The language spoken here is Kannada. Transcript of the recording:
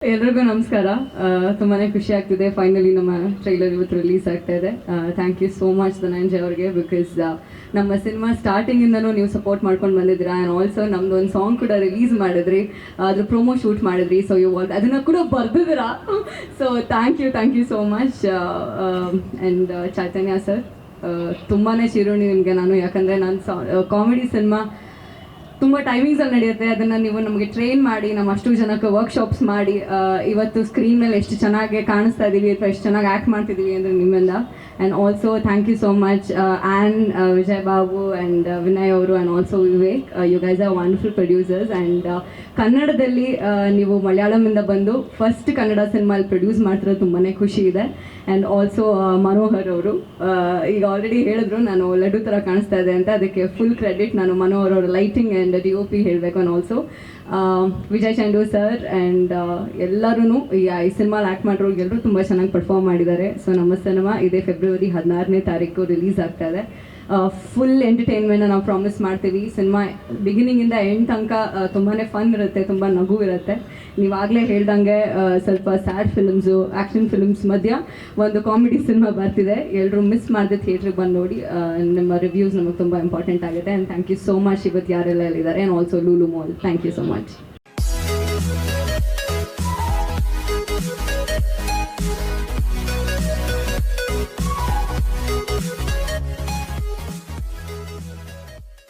ಎಲ್ರಿಗೂ ನಮಸ್ಕಾರ. ತುಂಬಾ ಖುಷಿ ಆಗ್ತಿದೆ, ಫೈನಲಿ ನಮ್ಮ ಟ್ರೈಲರ್ ಇವತ್ತು ರಿಲೀಸ್ ಆಗ್ತಾ ಇದೆ. Thank you so much Dhananjay ಅವ್ರಿಗೆ, ಬಿಕಾಸ್ ನಮ್ಮ ಸಿನಿಮಾ ಸ್ಟಾರ್ಟಿಂಗಿಂದನೂ ನೀವು ಸಪೋರ್ಟ್ ಮಾಡ್ಕೊಂಡು ಬಂದಿದ್ದೀರಾ. ಆ್ಯಂಡ್ ಆಲ್ಸೋ ನಮ್ದು ಒಂದು ಸಾಂಗ್ ಕೂಡ ರಿಲೀಸ್ ಮಾಡಿದ್ರಿ, ಅದ್ರ ಪ್ರೊಮೋ ಶೂಟ್ ಮಾಡಿದ್ರಿ. ಸೊ ಯು ಅದನ್ನು ಕೂಡ ಬರ್ದಿದ್ದೀರಾ. So thank you so much. And Chaitanya sir, ತುಂಬಾ ಚಿರುಣಿ ನಿಮಗೆ ನಾನು, ಯಾಕಂದರೆ ನಾನು ಕಾಮಿಡಿ ಸಿನಿಮಾ ತುಂಬ ಟೈಮಿಂಗ್ಸಲ್ಲಿ ನಡೆಯುತ್ತೆ. ಅದನ್ನು ನೀವು ನಮಗೆ ಟ್ರೈನ್ ಮಾಡಿ, ನಮ್ಮ ಅಷ್ಟು ಜನಕ್ಕೆ ವರ್ಕ್ಶಾಪ್ಸ್ ಮಾಡಿ ಇವತ್ತು ಸ್ಕ್ರೀನ್ ಮೇಲೆ ಎಷ್ಟು ಚೆನ್ನಾಗಿ ಕಾಣಿಸ್ತಾ ಇದ್ದೀವಿ ಅಥವಾ ಎಷ್ಟು ಚೆನ್ನಾಗಿ ಆ್ಯಕ್ಟ್ ಮಾಡ್ತಿದ್ದೀವಿ ಅಂದರೆ ನಿಮ್ಮಿಂದ. And also thank you so much an, Vijay Babu and Vinay ಅವರು, and also Vivek. You guys are wonderful producers. And ಕನ್ನಡದಲ್ಲಿ ನೀವು ಮಲಯಾಳಮಿಂದ ಬಂದು ಫಸ್ಟ್ ಕನ್ನಡ ಸಿನಿಮಾಲ್ಲಿ ಪ್ರೊಡ್ಯೂಸ್ ಮಾಡ್ತಿರೋದು ತುಂಬಾ ಖುಷಿ ಇದೆ. ಆ್ಯಂಡ್ ಆಲ್ಸೋ ಮನೋಹರ್ ಅವರು, ಈಗ ಆಲ್ರೆಡಿ ಹೇಳಿದ್ರು ನಾನು ಲಡ್ಡು ಥರ ಕಾಣಿಸ್ತಾ ಇದೆ ಅಂತ, ಅದಕ್ಕೆ ಫುಲ್ ಕ್ರೆಡಿಟ್ ನಾನು ಮನೋಹರ್ ಅವರ ಲೈಟಿಂಗ್ ಆ್ಯಂಡ್ DOP ಹೇಳಬೇಕು. ಆ್ಯಂಡ್ ಆಲ್ಸೋ ವಿಜಯ್ ಚಂಡು ಸರ್ ಆ್ಯಂಡ್ ಎಲ್ಲರೂ ಈ ಸಿನಿಮಾಲಿ ಆ್ಯಕ್ಟ್ ಮಾಡಿರೋರು ತುಂಬ ಚೆನ್ನಾಗಿ ಪರ್ಫಾರ್ಮ್ ಮಾಡಿದ್ದಾರೆ. ಸೊ ನಮ್ಮ ಸಿನಿಮಾ ಇದೇ ಫೆಬ್ರವರಿ 16ನೇ ತಾರೀಕು ರಿಲೀಸ್ ಆಗ್ತಾ ಇದೆ. ಫುಲ್ ಎಂಟರ್ಟೈನ್ಮೆಂಟ್ನ ನಾವು ಪ್ರಾಮಿಸ್ ಮಾಡ್ತೀವಿ. ಸಿನಿಮಾ ಬಿಗಿನಿಂಗಿಂದ ಎಂಡ್ ತನಕ ತುಂಬಾ ಫನ್ ಇರುತ್ತೆ, ತುಂಬ ನಗು ಇರುತ್ತೆ. ನೀವಾಗಲೇ ಹೇಳ್ದಂಗೆ ಸ್ವಲ್ಪ ಸ್ಯಾಡ್ ಫಿಲ್ಮ್ಸು, ಆ್ಯಕ್ಷನ್ ಫಿಲ್ಮ್ಸ್ ಮಧ್ಯ ಒಂದು ಕಾಮಿಡಿ ಸಿನಿಮಾ ಬರ್ತಿದೆ. ಎಲ್ಲರೂ ಮಿಸ್ ಮಾಡದೆ ಥಿಯೇಟ್ರಿಗೆ ಬಂದು ನೋಡಿ. ನಿಮ್ಮ ರಿವ್ಯೂಸ್ ನಮಗೆ ತುಂಬ ಇಂಪಾರ್ಟೆಂಟ್ ಆಗುತ್ತೆ. And thank you so much ಇವತ್ತು ಯಾರೆಲ್ಲ ಇದ್ದಾರೆ. And also Lulu mall, thank you so much.